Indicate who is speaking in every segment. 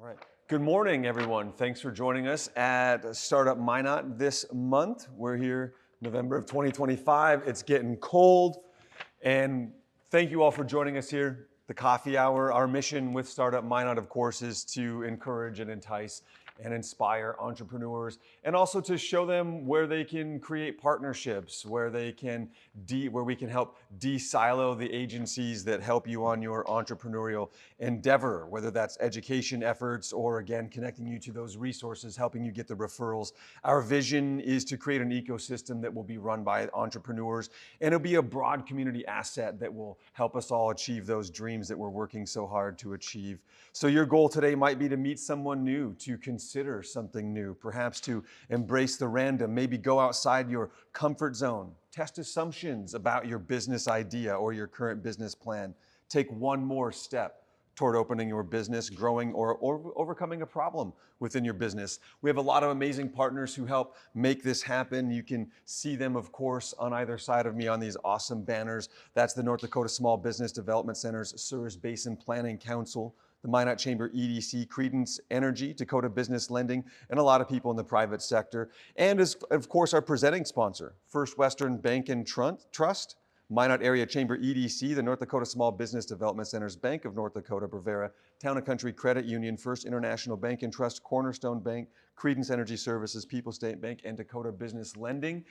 Speaker 1: right. Good morning, everyone. Thanks for joining us at Startup Minot this month. We're here November of 2025. It's getting cold, and thank you all for joining us here. The coffee hour. Our mission with Startup Minot, of course, is to encourage and entice and inspire entrepreneurs, and also to show them where they can create partnerships, where we can help de-silo the agencies that help you on your entrepreneurial endeavor, whether that's education efforts or, again, connecting you to those resources, helping you get the referrals. Our vision is to create an ecosystem that will be run by entrepreneurs, and it'll be a broad community asset that will help us all achieve those dreams that we're working so hard to achieve. So your goal today might be to meet someone new, to consider something new, perhaps to embrace the random, maybe go outside your comfort zone, test assumptions about your business idea or your current business plan. Take one more step toward opening your business, growing, or overcoming a problem within your business. We have a lot of amazing partners who help make this happen. You can see them, of course, on either side of me on these awesome banners. That's the North Dakota Small Business Development Center's Southern Basin Planning Council, the Minot Chamber EDC, Credence Energy, Dakota Business Lending, and a lot of people in the private sector. And of course, our presenting sponsor, First Western Bank and Trust, Minot Area Chamber EDC, the North Dakota Small Business Development Center's Bank of North Dakota, Brevera, Town and Country Credit Union, First International Bank and Trust, Cornerstone Bank, Credence Energy Services, People's State Bank, and Dakota Business Lending.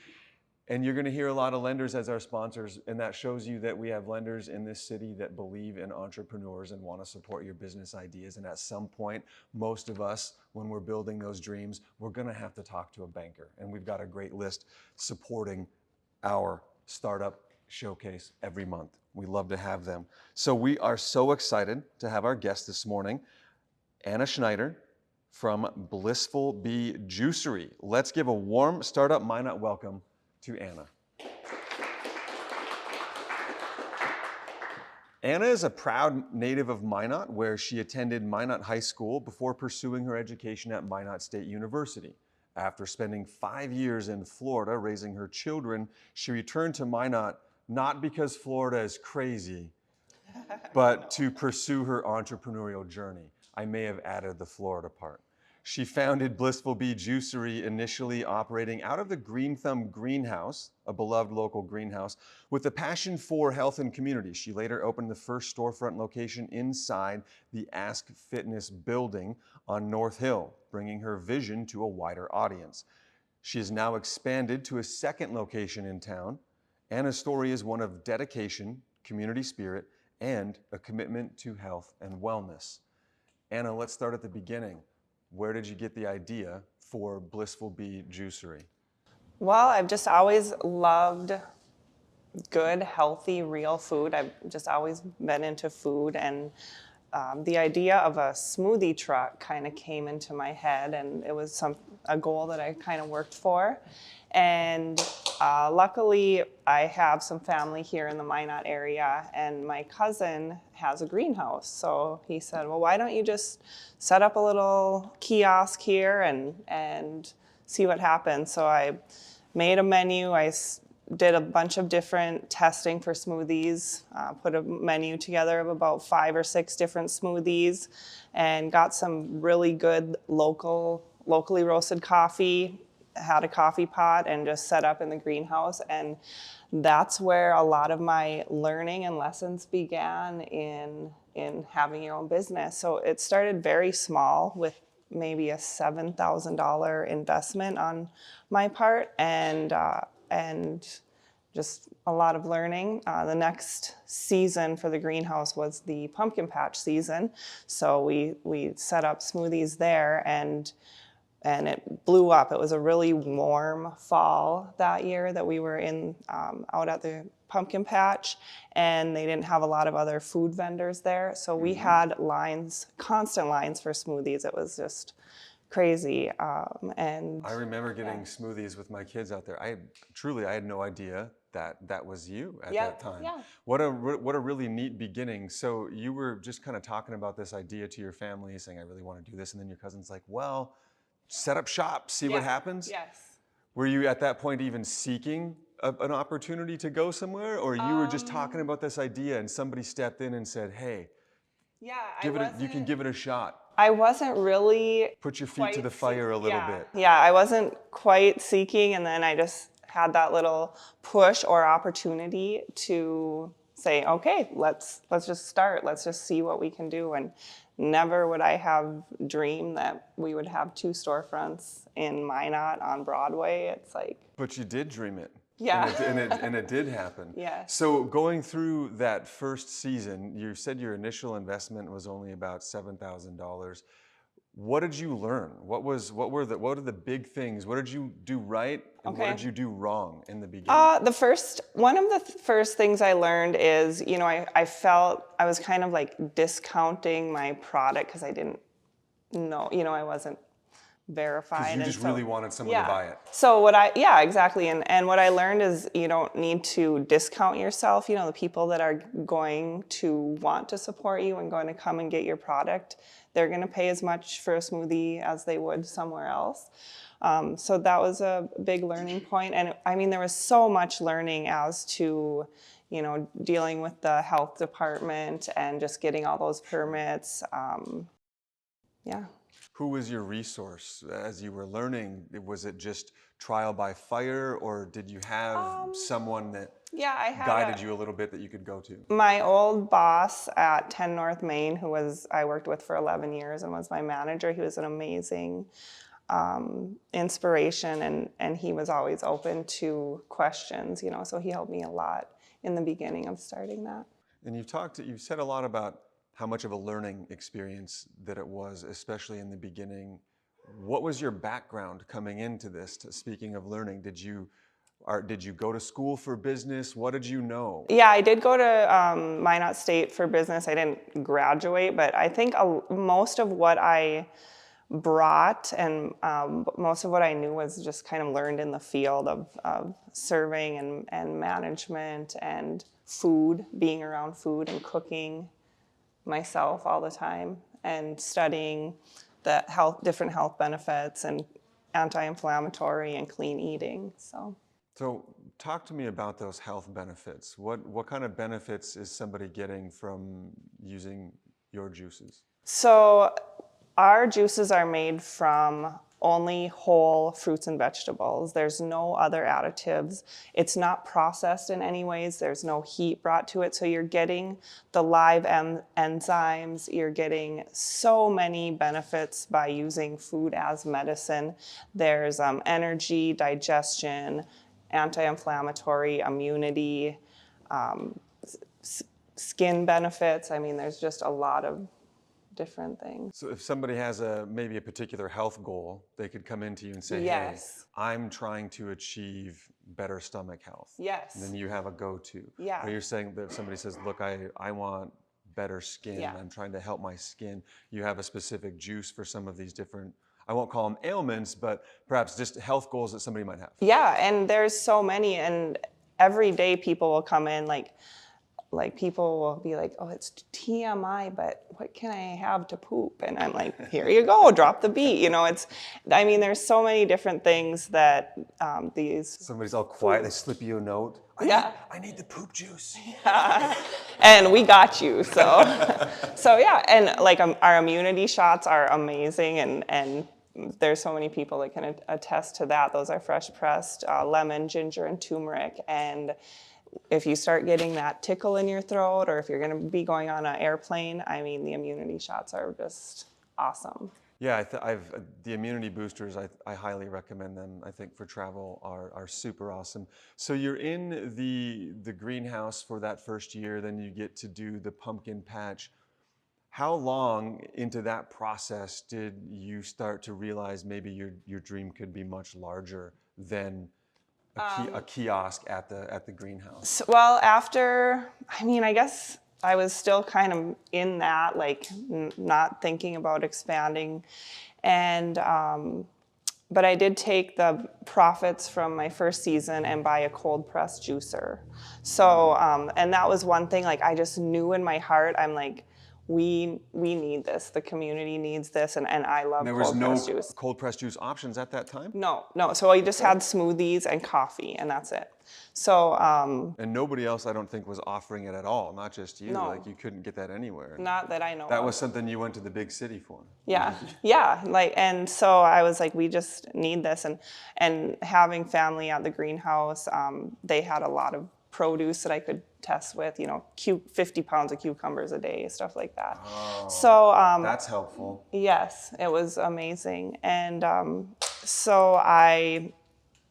Speaker 1: And you're going to hear a lot of lenders as our sponsors, and that shows you that we have lenders in this city that believe in entrepreneurs and want to support your business ideas. And at some point, most of us, when we're building those dreams, we're going to have to talk to a banker. And we've got a great list supporting our startup showcase every month. We love to have them. So we are so excited to have our guest this morning, Anna Schneider from Blissful Bee Juicery. Let's give a warm Startup Minot welcome to Anna. Anna is a proud native of Minot, where she attended Minot High School before pursuing her education at Minot State University. After spending 5 years in Florida raising her children, she returned to Minot not because Florida is crazy, but to pursue her entrepreneurial journey. I may have added the Florida part. She founded Blissful Bee Juicery, initially operating out of the Greenthumb Greenhouse, a beloved local greenhouse, with a passion for health and community. She later opened the first storefront location inside the Ask Fitness building on North Hill, bringing her vision to a wider audience. She has now expanded to a second location in town. Anna's story is one of dedication, community spirit, and a commitment to health and wellness. Anna, let's start at the beginning. Where did you get the idea for Blissful Bee Juicery?
Speaker 2: Well, I've just always loved good, healthy, real food. I've just always been into food, and the idea of a smoothie truck kind of came into my head, and it was a goal that I kind of worked for. And luckily, I have some family here in the Minot area, and my cousin has a greenhouse. So he said, well, why don't you just set up a little kiosk here and see what happens? So I made a menu. I did a bunch of different testing for smoothies, put a menu together of about 5 or 6 different smoothies, and got some really good locally roasted coffee, had a coffee pot, and just set up in the greenhouse. And that's where a lot of my learning and lessons began in having your own business. So it started very small with maybe a $7,000 investment on my part, and just a lot of learning. The next season for the greenhouse was the pumpkin patch season. So we set up smoothies there, and it blew up. It was a really warm fall that year that we were in out at the pumpkin patch, and they didn't have a lot of other food vendors there. So we had constant lines for smoothies. It was just crazy. And
Speaker 1: I remember getting smoothies with my kids out there. I had no idea that was you at that time.
Speaker 2: Yeah.
Speaker 1: What a really neat beginning. So you were just kind of talking about this idea to your family, saying, I really want to do this. And then your cousin's like, well, set up shop, see what happens?
Speaker 2: Yes.
Speaker 1: Were you at that point even seeking an opportunity to go somewhere, or you were just talking about this idea and somebody stepped in and said, hey,
Speaker 2: Yeah,
Speaker 1: you can give it a shot?
Speaker 2: I wasn't really
Speaker 1: Put your feet to
Speaker 2: quite
Speaker 1: the fire a little bit.
Speaker 2: Yeah, I wasn't quite seeking, and then I just had that little push or opportunity to say, okay, let's just start. Let's just see what we can do. And never would I have dreamed that we would have 2 storefronts in Minot on Broadway. It's like,
Speaker 1: But you did dream it.
Speaker 2: yeah.
Speaker 1: And it did happen.
Speaker 2: Yes.
Speaker 1: So going through that first season, you said your initial investment was only about $7,000. What did you learn? What are the big things? What did you do right and what
Speaker 2: Okay.
Speaker 1: did you do wrong in the beginning?
Speaker 2: One of the first things I learned is, I felt I was kind of like discounting my product because I didn't know, I wasn't verified.
Speaker 1: You
Speaker 2: and
Speaker 1: just
Speaker 2: so-
Speaker 1: really wanted someone to buy it.
Speaker 2: So exactly. And what I learned is you don't need to discount yourself. The people that are going to want to support you and going to come and get your product, they're going to pay as much for a smoothie as they would somewhere else. So that was a big learning point. And I mean, there was so much learning as to, dealing with the health department and just getting all those permits. Yeah.
Speaker 1: Who was your resource as you were learning? Was it just trial by fire or did you have someone that
Speaker 2: Yeah, I had
Speaker 1: guided you a little bit that you could go to?
Speaker 2: my old boss at 10 North Main, who I worked with for 11 years and was my manager. He was an amazing inspiration, and he was always open to questions, so he helped me a lot in the beginning of starting that.
Speaker 1: And you said a lot about how much of a learning experience that it was, especially in the beginning. What was your background coming into this? Speaking of learning, did you go to school for business? What did you know?
Speaker 2: Yeah, I did go to Minot State for business. I didn't graduate, but I think most of what I brought and most of what I knew was just kind of learned in the field of serving and management and food, being around food and cooking myself all the time and studying the different health benefits and anti-inflammatory and clean eating.
Speaker 1: So talk to me about those health benefits. What kind of benefits is somebody getting from using your juices?
Speaker 2: So our juices are made from only whole fruits and vegetables. There's no other additives. It's not processed in any ways. There's no heat brought to it. So you're getting the live enzymes. You're getting so many benefits by using food as medicine. There's energy, digestion, anti-inflammatory, immunity, skin benefits. I mean, there's just a lot of different things.
Speaker 1: So if somebody has maybe a particular health goal, they could come into you and say,
Speaker 2: Yes.
Speaker 1: hey, I'm trying to achieve better stomach health.
Speaker 2: Yes.
Speaker 1: And then you have a go-to.
Speaker 2: Yeah.
Speaker 1: Or you're saying that if somebody says, look, I want better skin.
Speaker 2: Yeah.
Speaker 1: I'm trying to help my skin. You have a specific juice for some of these different, I won't call them ailments, but perhaps just health goals that somebody might have.
Speaker 2: Yeah, and there's so many, and every day people will come in like people will be like, oh, it's TMI, but what can I have to poop? And I'm like, here you go, drop the beat. There's so many different things that these.
Speaker 1: Somebody's all quiet, they slip you a note. I need the poop juice.
Speaker 2: And we got you, so. And like our immunity shots are amazing, and there's so many people that can attest to that. Those are fresh pressed lemon, ginger, and turmeric, and if you start getting that tickle in your throat, or if you're going to be going on an airplane, the immunity shots are just awesome.
Speaker 1: Yeah, the immunity boosters, I highly recommend them. I think for travel are super awesome. So you're in the greenhouse for that first year, then you get to do the pumpkin patch. How long into that process did you start to realize maybe your dream could be much larger than a kiosk at the greenhouse?
Speaker 2: Well, after, I guess I was still kind of in that, like not thinking about expanding. And, but I did take the profits from my first season and buy a cold press juicer. So, and that was one thing, like I just knew in my heart, I'm like, we need this. The community needs this, and I love
Speaker 1: There was
Speaker 2: cold
Speaker 1: no
Speaker 2: pressed juice.
Speaker 1: cold pressed juice options at that time?
Speaker 2: No. So I just had smoothies and coffee, and that's it. So
Speaker 1: And nobody else, I don't think, was offering it at all, not just you.
Speaker 2: No.
Speaker 1: Like, you couldn't get that anywhere.
Speaker 2: not that I know
Speaker 1: That
Speaker 2: of.
Speaker 1: was something you went to the big city for.
Speaker 2: Yeah, like, and so I was like, we just need this, and having family at the greenhouse, they had a lot of produce that I could test with, 50 pounds of cucumbers a day, stuff like that. So
Speaker 1: That's helpful.
Speaker 2: yes, it was amazing, and so I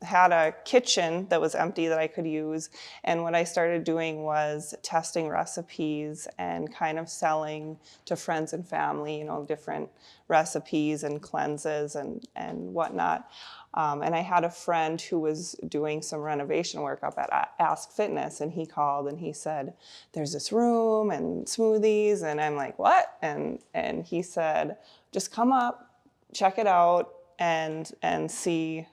Speaker 2: had a kitchen that was empty that I could use, and what I started doing was testing recipes and kind of selling to friends and family, different recipes and cleanses and whatnot. And I had a friend who was doing some renovation work up at Ask Fitness, and he called and he said, "There's this room and smoothies," and I'm like, "What?" And he said, "Just come up, check it out, and see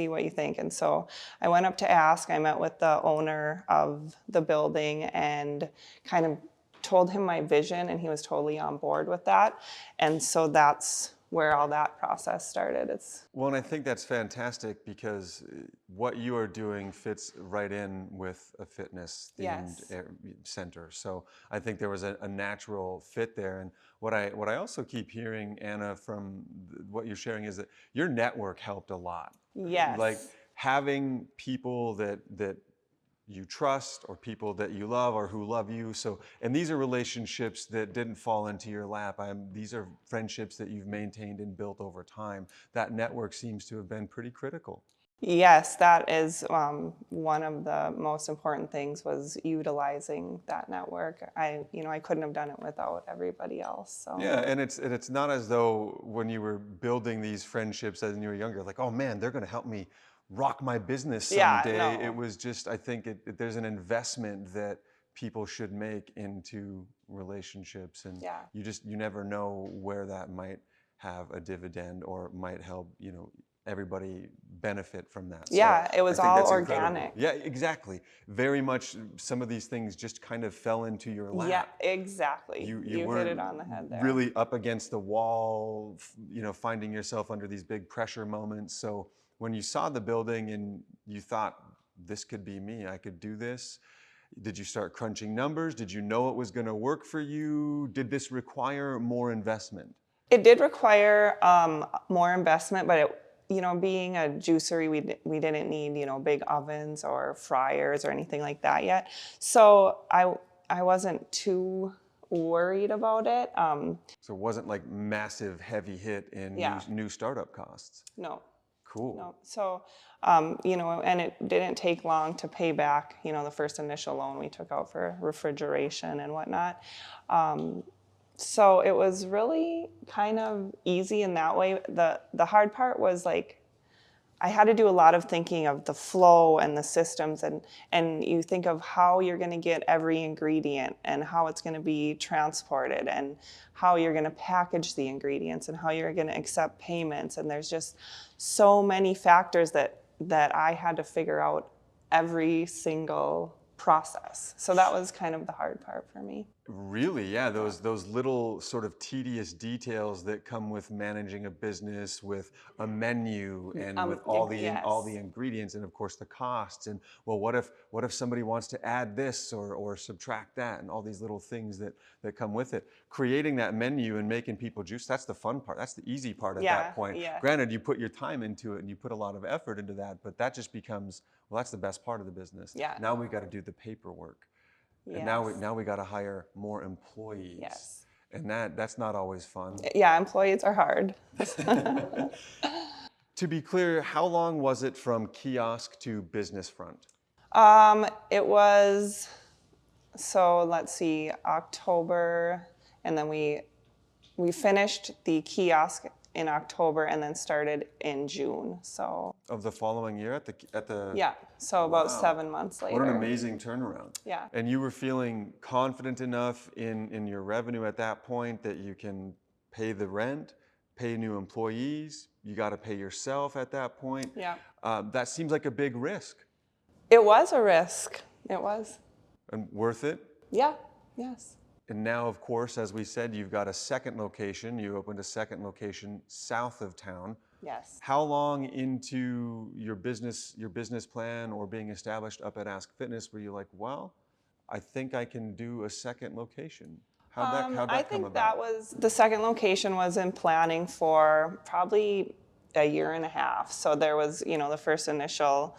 Speaker 2: what you think." And so I went up to Ask. I met with the owner of the building and kind of told him my vision, and he was totally on board with that. And so that's where all that process started.
Speaker 1: Well, and I think that's fantastic because what you are doing fits right in with a fitness themed center. So I think there was a natural fit there. And what I also keep hearing, Anna, from what you're sharing is that your network helped a lot.
Speaker 2: Yes.
Speaker 1: Like having people that you trust or people that you love or who love you. So, and these are relationships that didn't fall into your lap. These are friendships that you've maintained and built over time. That network seems to have been pretty critical.
Speaker 2: Yes, that is one of the most important things, was utilizing that network. I couldn't have done it without everybody else. So.
Speaker 1: Yeah, and it's not as though when you were building these friendships as you were younger, like, oh man, they're going to help me rock my business someday.
Speaker 2: Yeah, no.
Speaker 1: It was just, I think there's an investment that people should make into relationships, and you never know where that might have a dividend or might help, everybody benefit from that.
Speaker 2: Yeah,
Speaker 1: So
Speaker 2: it was
Speaker 1: I think
Speaker 2: all
Speaker 1: that's
Speaker 2: organic.
Speaker 1: incredible. Yeah, exactly. Very much some of these things just kind of fell into your lap.
Speaker 2: Yeah, exactly. You hit
Speaker 1: weren't
Speaker 2: it on the head there.
Speaker 1: really up against the wall, finding yourself under these big pressure moments. So when you saw the building and you thought, this could be me, I could do this, did you start crunching numbers? Did you know it was going to work for you? Did this require more investment?
Speaker 2: It did require more investment, but being a juicery, we didn't need, big ovens or fryers or anything like that yet. So I wasn't too worried about it.
Speaker 1: So it wasn't like massive heavy hit in new startup costs.
Speaker 2: No.
Speaker 1: Cool.
Speaker 2: No. So, and it didn't take long to pay back, the first initial loan we took out for refrigeration and whatnot. So it was really kind of easy in that way. The hard part was, like, I had to do a lot of thinking of the flow and the systems, and you think of how you're going to get every ingredient and how it's going to be transported and how you're going to package the ingredients and how you're going to accept payments. And there's just so many factors that I had to figure out every single process. So that was kind of the hard part for me.
Speaker 1: Really, yeah, those little sort of tedious details that come with managing a business, with a menu and with all the ingredients, and of course the costs, and well, what if somebody wants to add this or subtract that, and all these little things that come with it. Creating that menu and making people juice, that's the fun part. That's the easy part at that point.
Speaker 2: Yeah.
Speaker 1: Granted, you put your time into it and you put a lot of effort into that, but that just becomes, well, that's the best part of the business.
Speaker 2: Yeah.
Speaker 1: Now we got to do the paperwork. And now we got to hire more employees.
Speaker 2: Yes.
Speaker 1: And that's not always fun.
Speaker 2: Yeah, employees are hard.
Speaker 1: To be clear, how long was it from kiosk to business front?
Speaker 2: It was, so let's see, October, and then we finished the kiosk in October and then started in June. So
Speaker 1: of the following year at the
Speaker 2: yeah, so about
Speaker 1: Wow.
Speaker 2: 7 months later.
Speaker 1: What an amazing turnaround.
Speaker 2: Yeah.
Speaker 1: And you were feeling confident enough in your revenue at that point that you can pay the rent, pay new employees, you got to pay yourself at that point.
Speaker 2: Yeah.
Speaker 1: That seems like a big risk.
Speaker 2: It was a risk. It was.
Speaker 1: And worth it?
Speaker 2: Yeah. Yes.
Speaker 1: And now, of course, as we said, you've got a second location. You opened a second location south of town.
Speaker 2: Yes.
Speaker 1: How long into your business plan or being established up at Ask Fitness were you like, well, I think I can do a second location? How'd that
Speaker 2: I
Speaker 1: come
Speaker 2: think
Speaker 1: about?
Speaker 2: that was, the second location was in planning for probably a year and a half. So there was, the first initial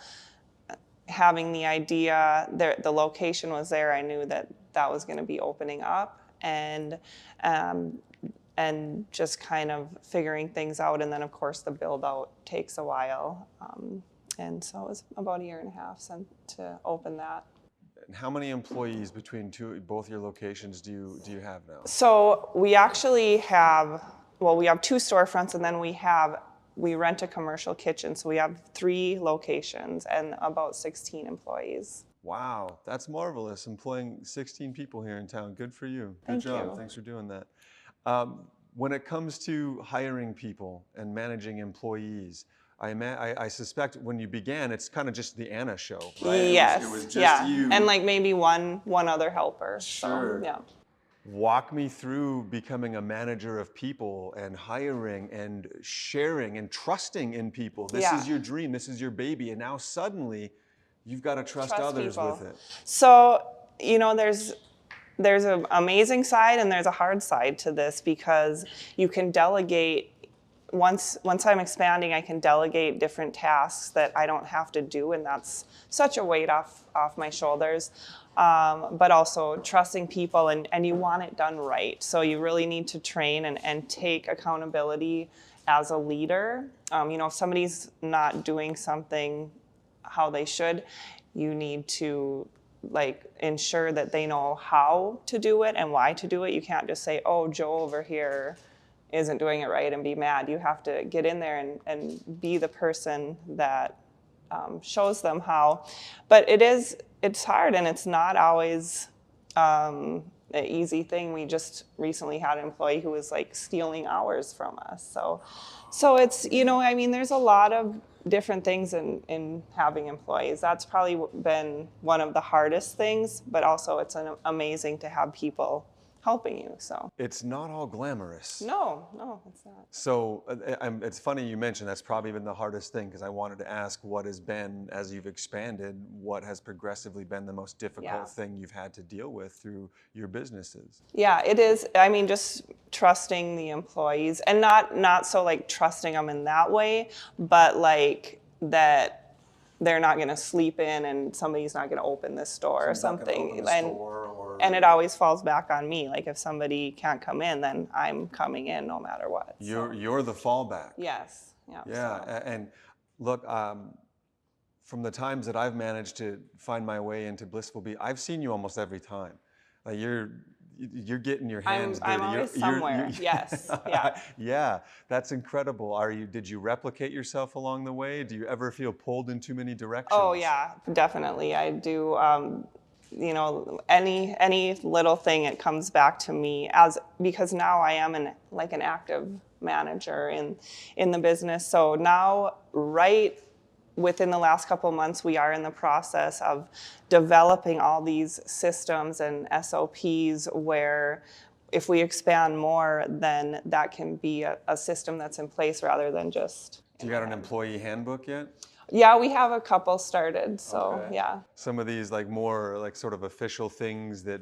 Speaker 2: having the idea, the location was there. I knew that was going to be opening up, and just kind of figuring things out. And then of course the build out takes a while. And so it was about a year and a half since to open that.
Speaker 1: And how many employees between both your locations do you have now?
Speaker 2: So we actually have, we have 2 storefronts, and then we rent a commercial kitchen. So we have 3 locations and about 16 employees.
Speaker 1: Wow, that's marvelous. Employing 16 people here in town. Good for you. Good
Speaker 2: Thank
Speaker 1: job.
Speaker 2: you.
Speaker 1: Thanks for doing that. When it comes to hiring people and managing employees, I suspect when you began, it's kind of just the Anna show, right?
Speaker 2: Yes.
Speaker 1: It was just you.
Speaker 2: And like maybe one other helper.
Speaker 1: Sure.
Speaker 2: So, yeah.
Speaker 1: Walk me through becoming a manager of people and hiring and sharing and trusting in people. This is your dream. This is your baby. And now suddenly you've got to trust others
Speaker 2: people
Speaker 1: with it.
Speaker 2: So, there's an amazing side and there's a hard side to this, because you can delegate. Once I'm expanding, I can delegate different tasks that I don't have to do, and that's such a weight off my shoulders. But also trusting people, and you want it done right. So you really need to train and take accountability as a leader. If somebody's not doing something how they should, you need to ensure that they know how to do it and why to do it. You can't just say, oh, Joe over here isn't doing it right, and be mad. You have to get in there and be the person that shows them how. But it's hard, and it's not always an easy thing. We just recently had an employee who was stealing hours from us. So it's, there's a lot of different things in having employees. That's probably been one of the hardest things, but also it's amazing to have people helping you. So
Speaker 1: it's not all glamorous.
Speaker 2: No, it's not.
Speaker 1: So it's funny you mentioned that's probably been the hardest thing, because I wanted to ask what has been, as you've expanded, what has progressively been the most difficult thing you've had to deal with through your businesses?
Speaker 2: Yeah, it is. Just trusting the employees, and not so trusting them in that way, but that they're not going to sleep in and somebody's not going to open this door or something. And it always falls back on me. If somebody can't come in, then I'm coming in no matter what.
Speaker 1: You're the fallback.
Speaker 2: Yes.
Speaker 1: Yeah. So. And look, from the times that I've managed to find my way into Blissful Bee, I've seen you almost every time. You're getting your hands dirty.
Speaker 2: I'm always somewhere. Yes. Yeah.
Speaker 1: Yeah, that's incredible. Did you replicate yourself along the way? Do you ever feel pulled in too many directions?
Speaker 2: Oh yeah, definitely. I do. Any little thing, it comes back to me, because now I am an active manager in the business. So now, right within the last couple of months, we are in the process of developing all these systems and SOPs where if we expand more, then that can be a system that's in place rather than just...
Speaker 1: Do you got an employee handbook yet?
Speaker 2: Yeah, we have a couple started, so okay. Yeah.
Speaker 1: Some of these more sort of official things that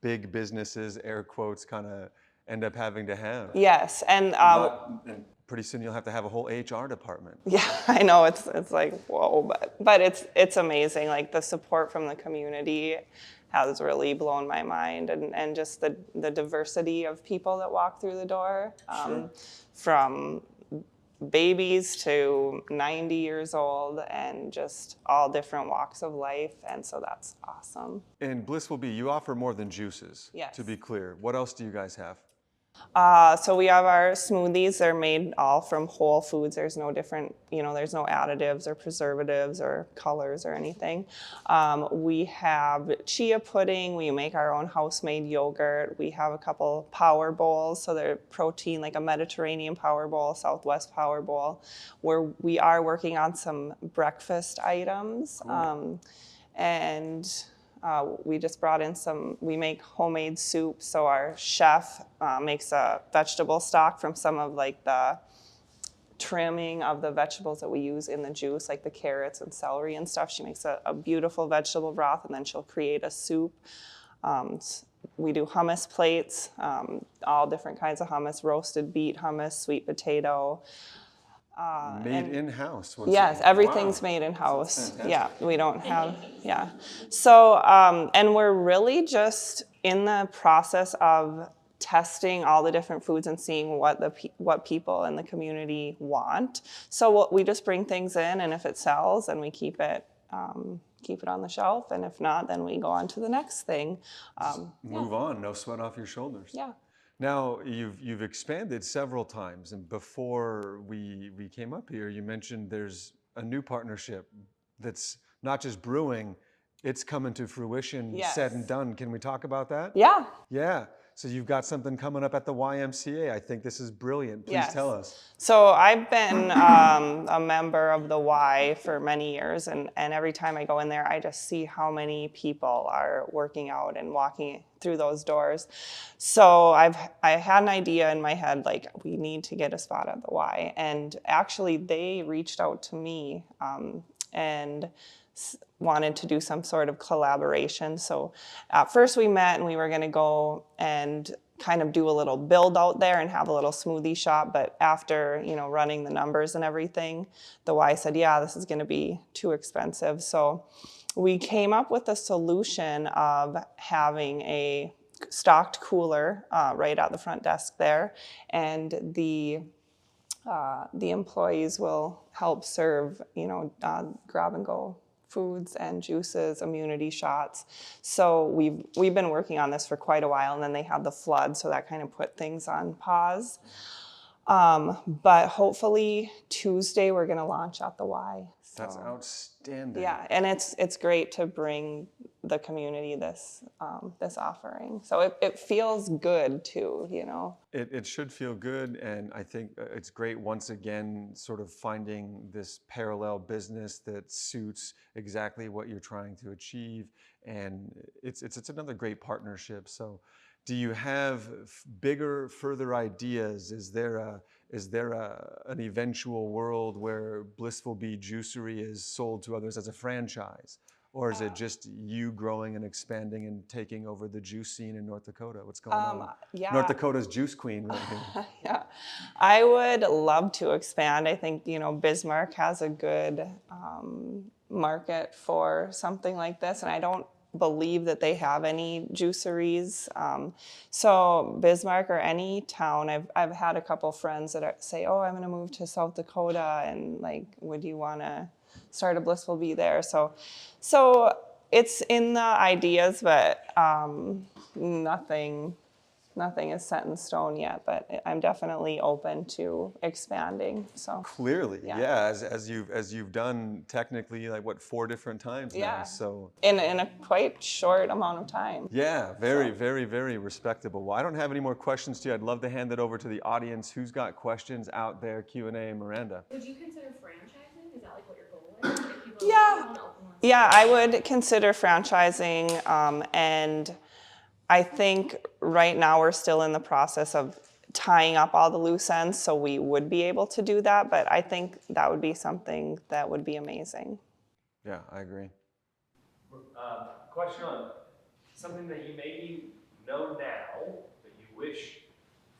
Speaker 1: big businesses, air quotes, kind of end up having to have.
Speaker 2: Yes, and
Speaker 1: pretty soon you'll have to have a whole HR department.
Speaker 2: Yeah, I know, it's whoa, but it's amazing. The support from the community has really blown my mind, and just the diversity of people that walk through the door,
Speaker 1: Sure.
Speaker 2: From babies to 90 years old, and just all different walks of life, and so that's awesome.
Speaker 1: In Blissful Bee, you offer more than juices.
Speaker 2: Yes.
Speaker 1: To be clear, what else do you guys have?
Speaker 2: So we have our smoothies. They're made all from whole foods. There's no different, there's no additives or preservatives or colors or anything. We have chia pudding. We make our own house-made yogurt. We have a couple power bowls. So they're protein, like a Mediterranean power bowl, Southwest power bowl, where we are working on some breakfast items. And We just brought in we make homemade soup. So our chef makes a vegetable stock from some of like the trimming of the vegetables that we use in the juice, like the carrots and celery and stuff. She makes a beautiful vegetable broth, and then she'll create a soup. We do hummus plates, all different kinds of hummus, roasted beet hummus, sweet potato.
Speaker 1: Made in-house.
Speaker 2: Yes, everything's made in-house. Yeah, we don't have, yeah. So, and we're really just in the process of testing all the different foods and seeing what people in the community want. So we just bring things in, and if it sells, then we keep it on the shelf, and if not, then we go on to the next thing.
Speaker 1: Move on, no sweat off your shoulders.
Speaker 2: Yeah.
Speaker 1: Now, you've expanded several times, and before we came up here, you mentioned there's a new partnership that's not just brewing, it's coming to fruition,
Speaker 2: Yes.
Speaker 1: said and done. Can we talk about that?
Speaker 2: Yeah.
Speaker 1: Yeah. So you've got something coming up at the YMCA. I think this is brilliant. Please
Speaker 2: Yes.
Speaker 1: tell us.
Speaker 2: So I've been a member of the Y for many years, and every time I go in there, I just see how many people are working out and walking through those doors. So I had an idea in my head, like, we need to get a spot at the Y. And actually, they reached out to me and wanted to do some sort of collaboration. So at first we met, and we were going to go and kind of do a little build out there and have a little smoothie shop. But after, running the numbers and everything, the Y said, yeah, this is going to be too expensive. So we came up with a solution of having a stocked cooler right at the front desk there, and the employees will help serve, grab and go foods and juices, immunity shots. So we've been working on this for quite a while, and then they had the flood, so that kind of put things on pause. But hopefully Tuesday we're going to launch at the Y. So,
Speaker 1: That's outstanding.
Speaker 2: yeah, and it's great to bring the community this offering. So it feels good too,
Speaker 1: It should feel good, and I think it's great once again sort of finding this parallel business that suits exactly what you're trying to achieve, and it's another great partnership. So do you have bigger, further ideas? Is there an eventual world where Blissful Bee Juicery is sold to others as a franchise? Or is it just you growing and expanding and taking over the juice scene in North Dakota? What's going on?
Speaker 2: Yeah.
Speaker 1: North Dakota's juice queen right here.
Speaker 2: Yeah, I would love to expand. I think, Bismarck has a good market for something like this, and I don't believe that they have any juiceries. So Bismarck or any town, I've had a couple friends that say, oh, I'm going to move to South Dakota, and like, would you want to start a Blissful Bee there? So it's in the ideas, but nothing is set in stone yet, but I'm definitely open to expanding. So
Speaker 1: Clearly,
Speaker 2: Yeah.
Speaker 1: yeah, as you've done technically like 4 different times now.
Speaker 2: Yeah.
Speaker 1: So
Speaker 2: in a quite short amount of time.
Speaker 1: yeah, very respectable. Well, I don't have any more questions to you. I'd love to hand it over to the audience. Who's got questions out there? Q&A, Miranda.
Speaker 3: Would you consider franchising? Is that like what your goal is? If people
Speaker 2: Yeah. Yeah, I would consider franchising, and I think right now we're still in the process of tying up all the loose ends, so we would be able to do that, but I think that would be something that would be amazing.
Speaker 1: Yeah, I agree.
Speaker 4: Question on something that you maybe know now that you wish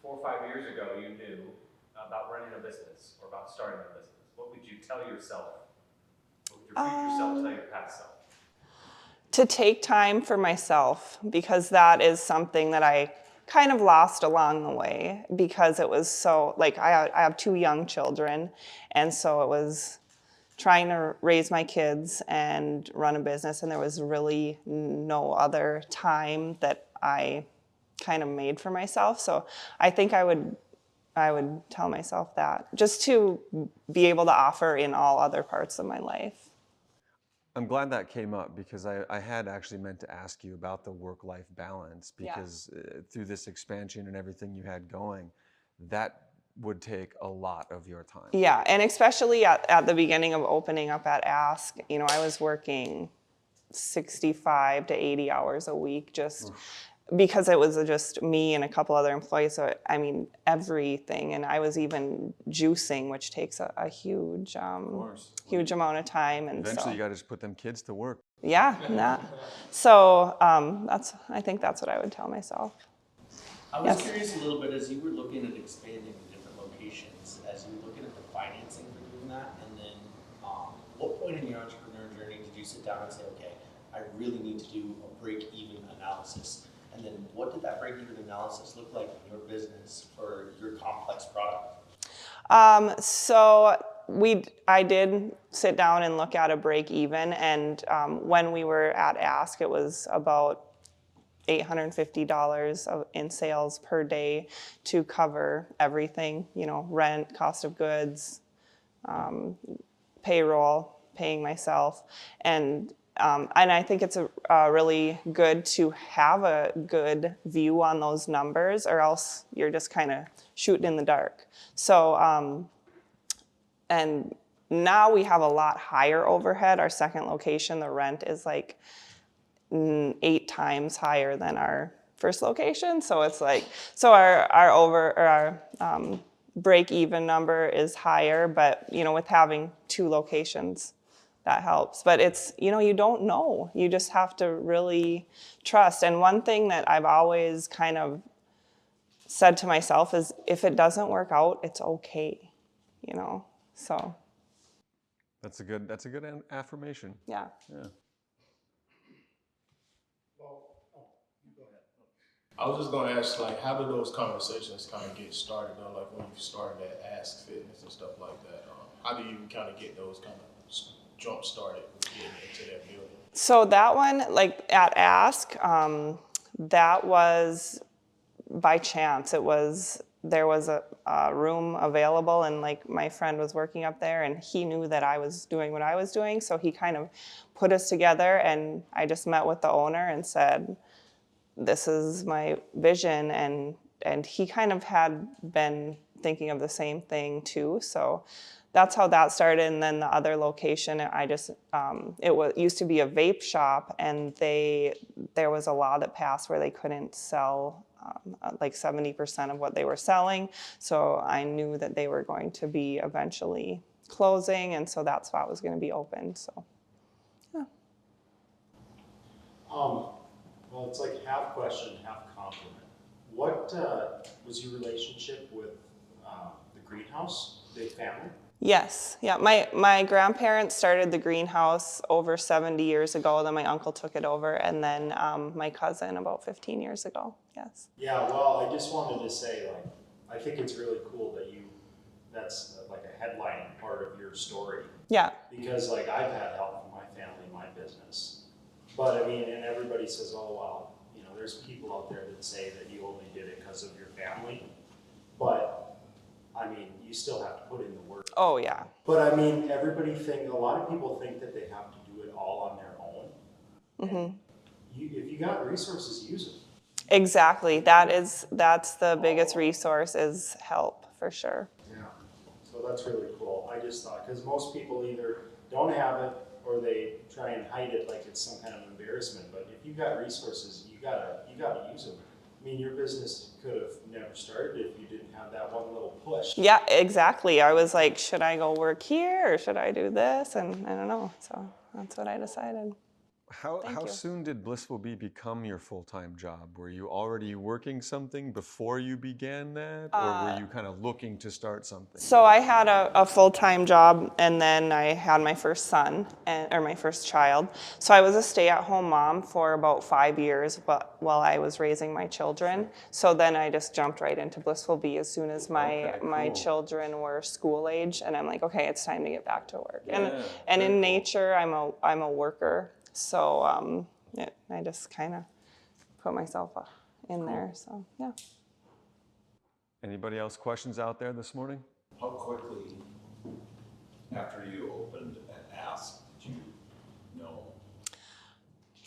Speaker 4: 4 or 5 years ago you knew about running a business or about starting a business. What would you tell yourself? What would your future self tell your past self?
Speaker 2: To take time for myself, because that is something that I kind of lost along the way, because it was so, like, I have 2 young children, and so it was trying to raise my kids and run a business, and there was really no other time that I kind of made for myself. So I think I would tell myself that, just to be able to offer in all other parts of my life.
Speaker 1: I'm glad that came up, because I had actually meant to ask you about the work-life balance, because through this expansion and everything you had going, that would take a lot of your time.
Speaker 2: Yeah, and especially at the beginning of opening up at Ask, I was working 65 to 80 hours a week, just because it was just me and a couple other employees. So I mean, everything, and I was even juicing, which takes a huge, huge amount of time. And
Speaker 1: Eventually, you got to just put them kids to work.
Speaker 2: yeah, so I think that's what I would tell myself.
Speaker 5: I was
Speaker 2: Yes.
Speaker 5: curious a little bit as you were looking at expanding to different locations, as you were looking at the financing for doing that, and then what point in your entrepreneur journey did you sit down and say, okay, I really need to do a break-even analysis? And then what did that break-even analysis look like in your business for your complex product?
Speaker 2: So I did sit down and look at a break even, and when we were at Ask, it was about $850 in sales per day to cover everything, rent, cost of goods, payroll, paying myself, and I think it's really good to have a good view on those numbers, or else you're just kind of shooting in the dark. So, and now we have a lot higher overhead. Our second location, the rent is like 8 times higher than our first location. So it's like, so our break even number is higher, but with having 2 locations, that helps. But it's, you don't know. You just have to really trust. And one thing that I've always kind of said to myself is, if it doesn't work out, it's okay, so.
Speaker 1: That's a good affirmation.
Speaker 2: Yeah.
Speaker 1: Yeah.
Speaker 6: I was just gonna ask, like, how do those conversations kind of get started, though? Like when you started at Ask Fitness and stuff like that, how do you kind of get those kind of jump started with getting into that building?
Speaker 2: So that one, like at Ask, that was by chance. There was a room available, and like my friend was working up there, and he knew that I was doing what I was doing, so he kind of put us together, and I just met with the owner and said, this is my vision, and he kind of had been thinking of the same thing too, so that's how that started. And then the other location, it used to be a vape shop, and there was a law that passed where they couldn't sell like 70% of what they were selling, so I knew that they were going to be eventually closing, and so that spot was going to be open. So yeah.
Speaker 7: Well, it's like half question, half compliment. What was your relationship with the greenhouse? Big family?
Speaker 2: Yes, yeah. My grandparents started the greenhouse over 70 years ago. Then my uncle took it over, and then my cousin about 15 years ago. Yes.
Speaker 7: Yeah. Well, I just wanted to say, like, I think it's really cool that that's like a headline part of your story.
Speaker 2: Yeah.
Speaker 7: Because like I've had help from my family, my business, but I mean, and everybody says, oh well, there's people out there that say that you only did it because of your family, but I mean, you still have to put in the work.
Speaker 2: Oh yeah.
Speaker 7: But I mean, a lot of people think that they have to do it all on their own.
Speaker 2: Mm-hmm.
Speaker 7: If you got resources, use them.
Speaker 2: Exactly. That's the biggest resource, is help, for sure.
Speaker 7: Yeah. So that's really cool. I just thought, because most people either don't have it or they try and hide it like it's some kind of embarrassment. But if you got resources, you gotta use them. I mean, your business could have never started if you didn't have that one little push.
Speaker 2: Yeah, exactly. I was like, should I go work here or should I do this? And I don't know. So that's what I decided.
Speaker 1: How
Speaker 2: you.
Speaker 1: soon did Blissful Bee become your full-time job? Were you already working something before you began that, or were you kind of looking to start something?
Speaker 2: So I had a full-time job, and then I had my first son, or my first child. So I was a stay-at-home mom for about 5 years, but while I was raising my children. So then I just jumped right into Blissful Bee as soon as my
Speaker 1: cool.
Speaker 2: children were school age, and I'm like, okay, it's time to get back to work.
Speaker 1: Yeah,
Speaker 2: and in
Speaker 1: cool.
Speaker 2: nature, I'm a worker. So I just kind of put myself in there. So yeah.
Speaker 1: Anybody else questions out there this morning?
Speaker 8: How quickly after you opened and asked did you know?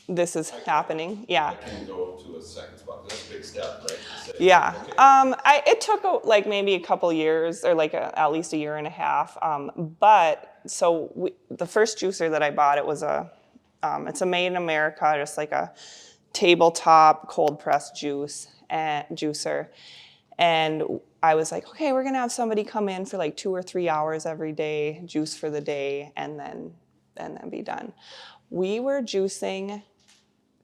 Speaker 2: This is happening. Yeah.
Speaker 8: I can go to a second spot. That's a big step, right? To say,
Speaker 2: Yeah.
Speaker 8: okay.
Speaker 2: It took like maybe a couple years, or like at least a year and a half. But so the first juicer that I bought, it was a it's a made in America, just like a tabletop cold pressed juicer. And I was like, okay, we're gonna have somebody come in for like 2 or 3 hours every day, juice for the day, and then be done. We were juicing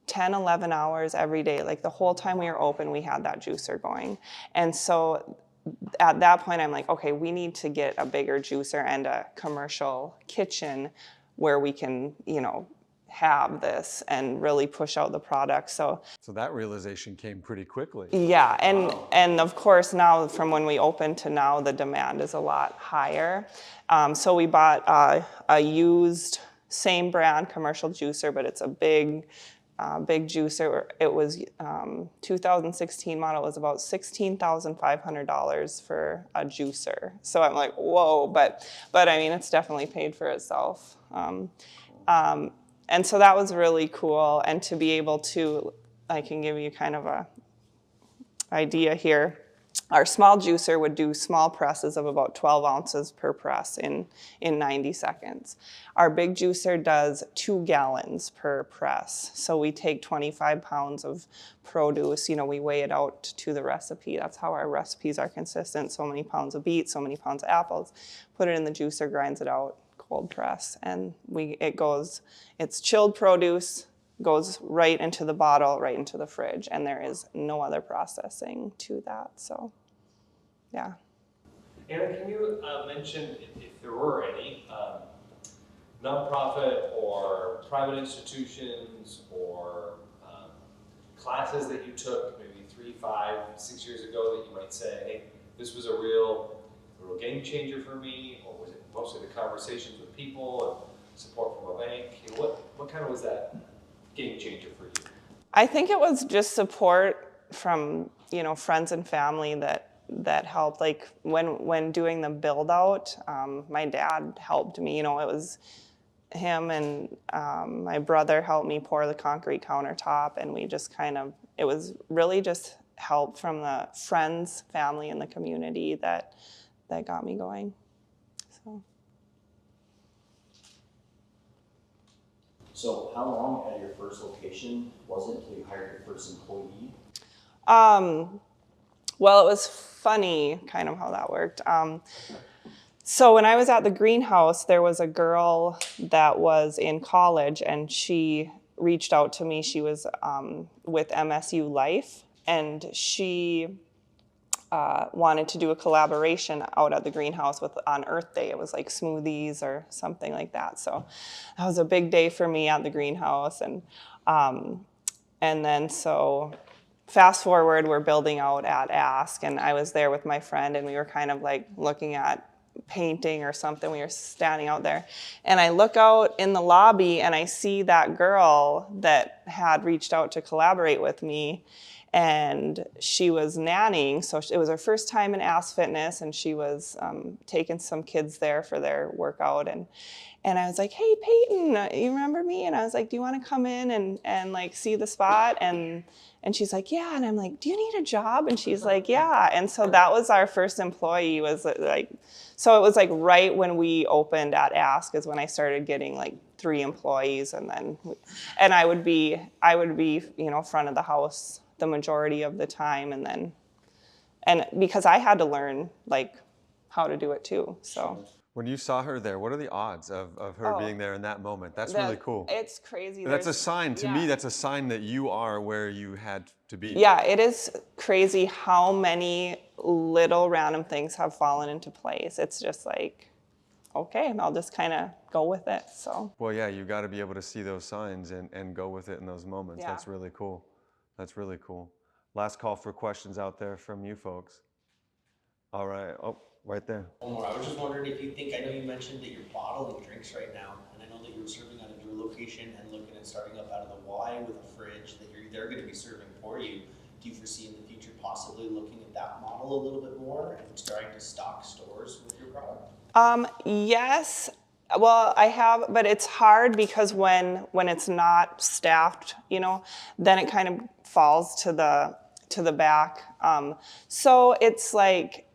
Speaker 2: 10, 11 hours every day. Like the whole time we were open, we had that juicer going. And so at that point, I'm like, okay, we need to get a bigger juicer and a commercial kitchen where we can, have this and really push out the product. So
Speaker 1: that realization came pretty quickly.
Speaker 2: yeah, and of course now from when we opened to now, the demand is a lot higher. So we bought a used same brand commercial juicer, but it's a big juicer. It was 2016 model. It was about $16,500 for a juicer. So I'm like, whoa, but I mean, it's definitely paid for itself. And so that was really cool. And to be able to, I can give you kind of a idea here. Our small juicer would do small presses of about 12 ounces per press in 90 seconds. Our big juicer does 2 gallons per press. So we take 25 pounds of produce, we weigh it out to the recipe. That's how our recipes are consistent. So many pounds of beets, so many pounds of apples. Put it in the juicer, grinds it out, cold press. And it's chilled produce, goes right into the bottle, right into the fridge. And there is no other processing to that, so. Yeah.
Speaker 4: Anna, can you mention, if there were any, nonprofit or private institutions or classes that you took maybe 3, 5, 6 years ago that you might say, hey, this was a real game changer for me, or was it mostly the conversations with people and support from a bank? What kind of was that game changer for you?
Speaker 2: I think it was just support from, friends and family that helped. Like when doing the build out, my dad helped me. It was him and my brother helped me pour the concrete countertop, and we just it was really just help from the friends, family, and the community that got me going.
Speaker 9: So how long at your first location was it until you hired your first employee?
Speaker 2: Well, it was funny kind of how that worked. So when I was at the greenhouse, there was a girl that was in college, and she reached out to me. She was with MSU Life, and she wanted to do a collaboration out at the greenhouse on Earth Day. It was like smoothies or something like that. So that was a big day for me at the greenhouse. And then so fast forward, we're building out at Ask, and I was there with my friend, and we were kind of like looking at painting or something. We were standing out there, and I look out in the lobby, and I see that girl that had reached out to collaborate with me, and she was nannying. So it was her first time in Ask Fitness, and she was taking some kids there for their workout, and I was like, hey, Peyton, you remember me? And I was like, do you want to come in and like see the spot? And she's like, yeah. And I'm like, do you need a job? And she's like, yeah. And so that was our first employee. So it was like right when we opened at Ask is when I started getting like 3 employees, and I would be front of the house the majority of the time, and because I had to learn like how to do it too. So
Speaker 1: when you saw her there, what are the odds of her being there in that moment? That's really cool.
Speaker 2: It's crazy.
Speaker 1: That's a sign, to me, that's a sign that you are where you had to be.
Speaker 2: Yeah, it is crazy how many little random things have fallen into place. It's just like, okay, I'll just kind of go with it, so.
Speaker 1: Well, yeah, you got to be able to see those signs and go with it in those moments.
Speaker 2: Yeah.
Speaker 1: That's really cool. That's really cool. Last call for questions out there from you folks. All right. Oh, right there.
Speaker 5: One more. I was just wondering if you think, I know you mentioned that you're bottling drinks right now, and I know that you're serving at a new location and looking at starting up out of the Y with a fridge that they're going to be serving for you. Do you foresee in the future possibly looking at that model a little bit more and starting to stock stores with your product?
Speaker 2: Yes. Well, I have, but it's hard because when it's not staffed, then it kind of falls to the back. So it's like,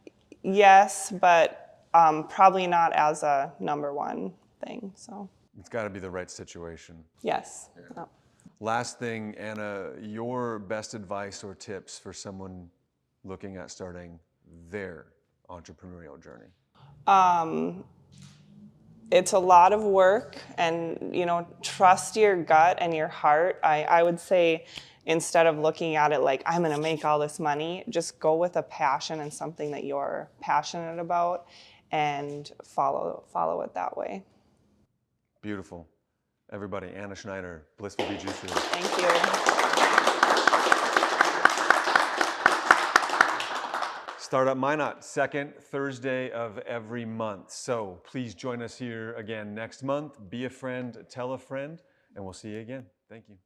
Speaker 2: yes, but probably not as a number one thing. So
Speaker 1: It's got to be the right situation.
Speaker 2: Yes. Oh.
Speaker 1: Last thing, Anna, your best advice or tips for someone looking at starting their entrepreneurial journey?
Speaker 2: It's a lot of work, and trust your gut and your heart. I would say, instead of looking at it like I'm gonna make all this money, just go with a passion and something that you're passionate about, and follow it that way.
Speaker 1: Beautiful. Everybody, Anna Schneider, Blissful Bee Juicery.
Speaker 2: Thank you.
Speaker 1: Startup Minot, second Thursday of every month. So please join us here again next month. Be a friend, tell a friend, and we'll see you again. Thank you.